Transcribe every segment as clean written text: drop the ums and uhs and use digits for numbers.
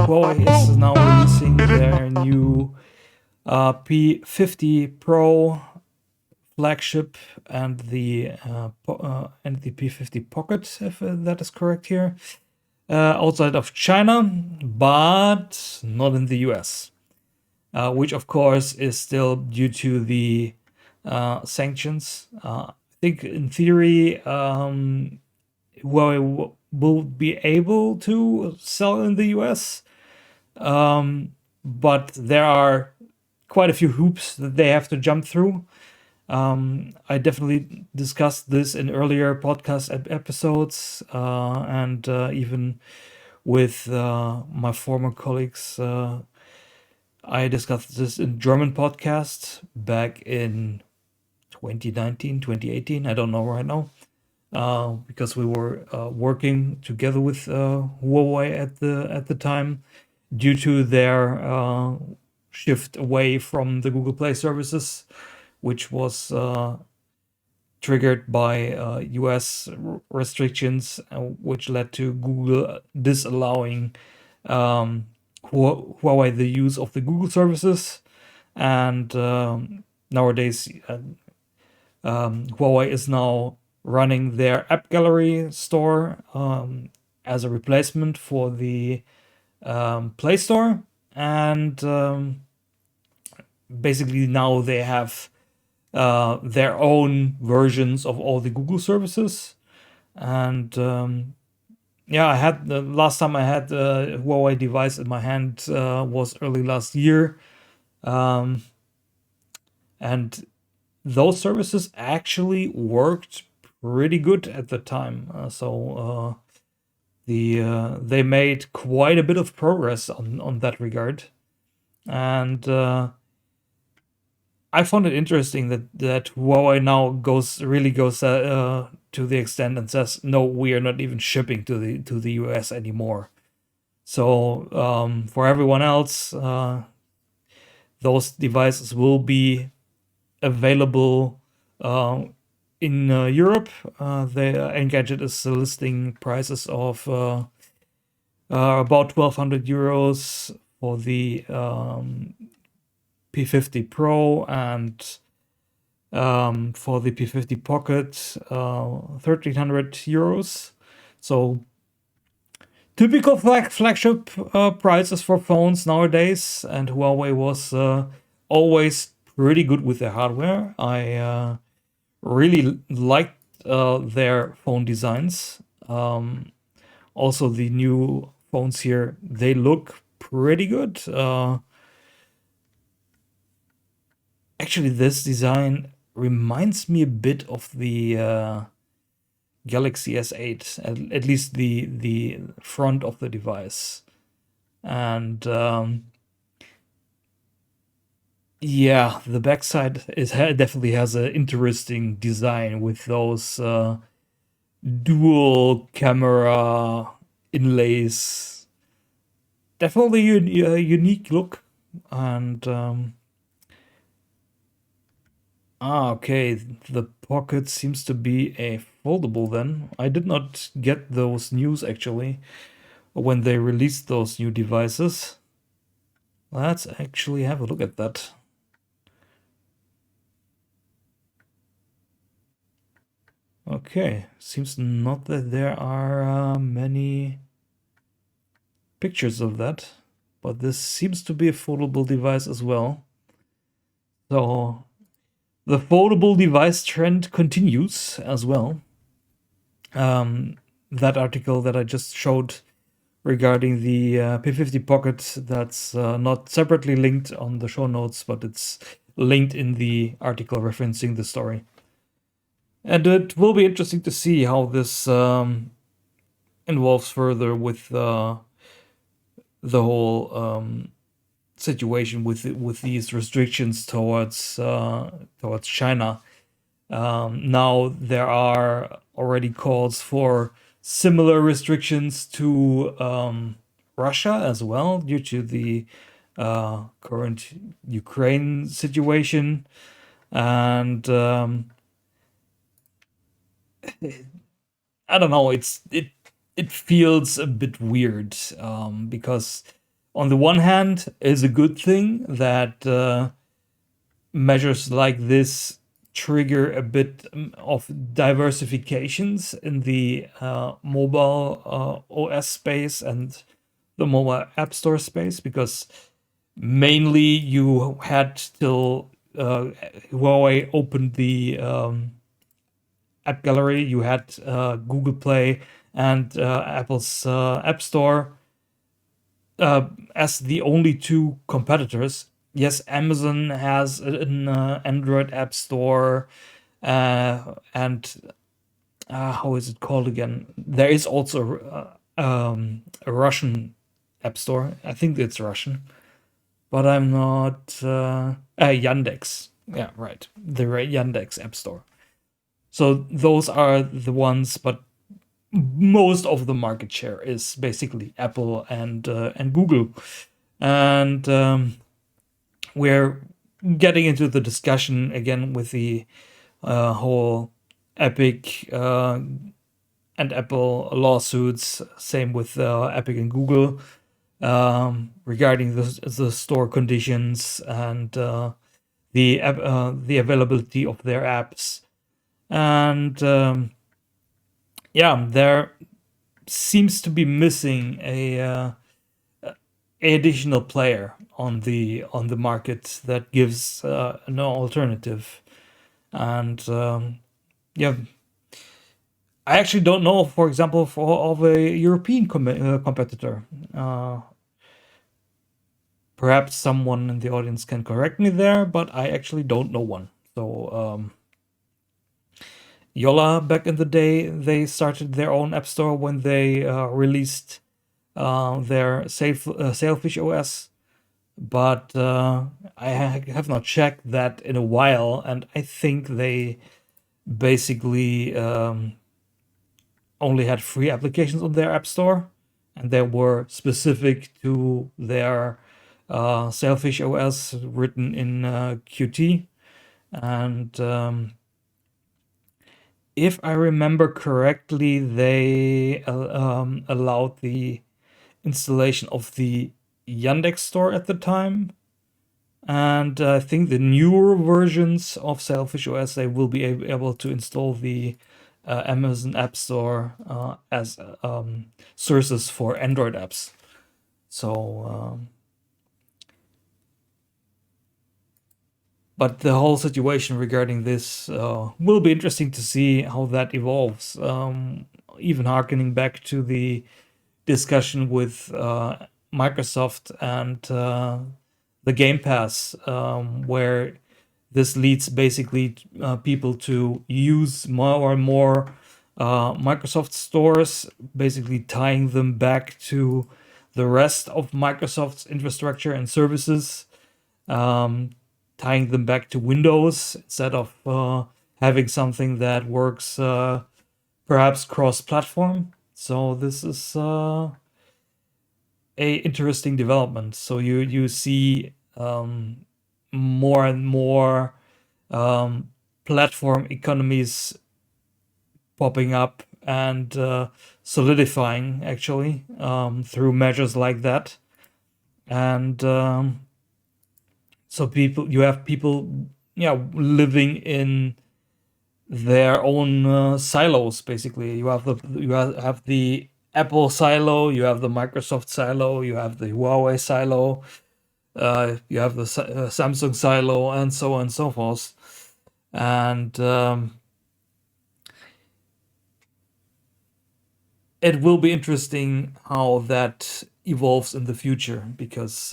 Huawei is now releasing their new P50 Pro flagship and the P50 Pocket, if that is correct here, outside of China, but not in the US, which of course is still due to the sanctions. I think in theory, Huawei will be able to sell in the US, but there are quite a few hoops that they have to jump through. I definitely discussed this in earlier podcast episodes, and even with my former colleagues. I discussed this in German podcast back in 2019, 2018. I don't know right now, because we were working together with Huawei at the time, due to their shift away from the Google Play services, which was triggered by US restrictions, which led to Google disallowing Huawei the use of the Google services. And nowadays, Huawei is now running their App Gallery store as a replacement for the Play Store. And basically now they have their own versions of all the Google services. And yeah, I had the last time I had a Huawei device in my hand was early last year. And those services actually worked pretty good at the time. They made quite a bit of progress on that regard. And I found it interesting that Huawei now goes to the extent and says, no, we are not even shipping to the US anymore. So for everyone else, those devices will be available in Europe. The Engadget is listing prices of about 1,200 euros for the P50 Pro, and for the P50 Pocket, 1,300 euros. So typical flagship prices for phones nowadays, and Huawei was always pretty good with their hardware. I really liked their phone designs. Also, the new phones here, they look pretty good. Actually, this design reminds me a bit of the Galaxy S8, at least the front of the device. And yeah, the backside definitely has an interesting design with those dual camera inlays. Definitely a unique look. And okay, the Pocket seems to be a foldable then. I did not get those news actually when they released those new devices. Let's actually have a look at that. Okay, seems not that there are many pictures of that, but this seems to be a foldable device as well. So the foldable device trend continues as well. That article that I just showed regarding the P50 Pocket, that's not separately linked on the show notes, but it's linked in the article referencing the story. And it will be interesting to see how this involves further with the whole situation with these restrictions towards China. Now there are already calls for similar restrictions to Russia as well, due to the current Ukraine situation. And I don't know. It feels a bit weird, because on the one hand, it's a good thing that measures like this trigger a bit of diversifications in the mobile OS space and the mobile app store space, because mainly you had till Huawei opened the app gallery, you had Google Play and Apple's App Store as the only two competitors. Yes, Amazon has an Android App Store, and how is it called again? There is also a Russian App Store. I think it's Russian, but I'm not. Yandex. Yeah, right. The Yandex App Store. So those are the ones, but most of the market share is basically Apple and Google, and we're getting into the discussion again with the whole Epic and Apple lawsuits. Same with Epic and Google regarding the store conditions and the availability of their apps, and yeah, there seems to be missing a additional player on the market that gives no alternative. And yeah, I actually don't know, for example, of a European competitor. Perhaps someone in the audience can correct me there, but I actually don't know one. So Yola, back in the day, they started their own app store when they released their Sailfish OS, but I have not checked that in a while, and I think they basically only had free applications on their app store, and they were specific to their Sailfish OS written in Qt. And if I remember correctly, they allowed the installation of the Yandex store at the time. And I think the newer versions of Sailfish OS, they will be able to install the Amazon App Store as sources for Android apps. So, but the whole situation regarding this will be interesting to see how that evolves. Even harkening back to the discussion with Microsoft and the Game Pass, where this leads basically people to use more and more Microsoft stores, basically tying them back to the rest of Microsoft's infrastructure and services, tying them back to Windows instead of having something that works perhaps cross-platform. So this is a interesting development. So you see more and more platform economies popping up and solidifying actually through measures like that. And so you have people, yeah, living in their own silos. Basically, you have the Apple silo, you have the Microsoft silo, you have the Huawei silo, you have the Samsung silo, and so on and so forth. And it will be interesting how that evolves in the future, because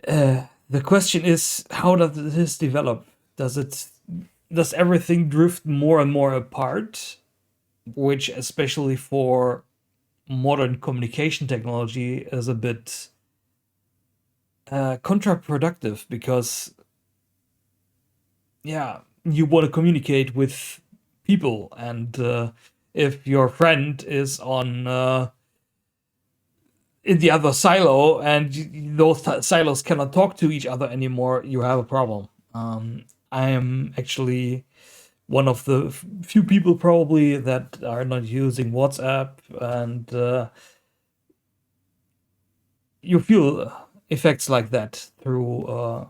the question is, how does this develop? Does everything drift more and more apart, which especially for modern communication technology is a bit counterproductive, because yeah, you want to communicate with people, and if your friend is on in the other silo and those silos cannot talk to each other anymore, you have a problem. I am actually one of the few people probably that are not using WhatsApp, and you feel effects like that through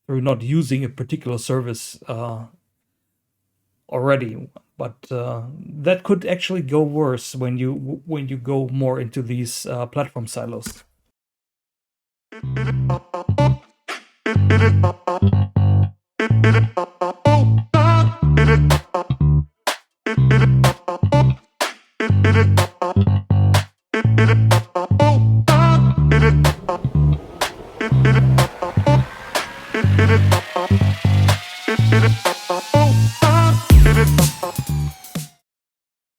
not using a particular service already. But that could actually go worse when you go more into these platform silos.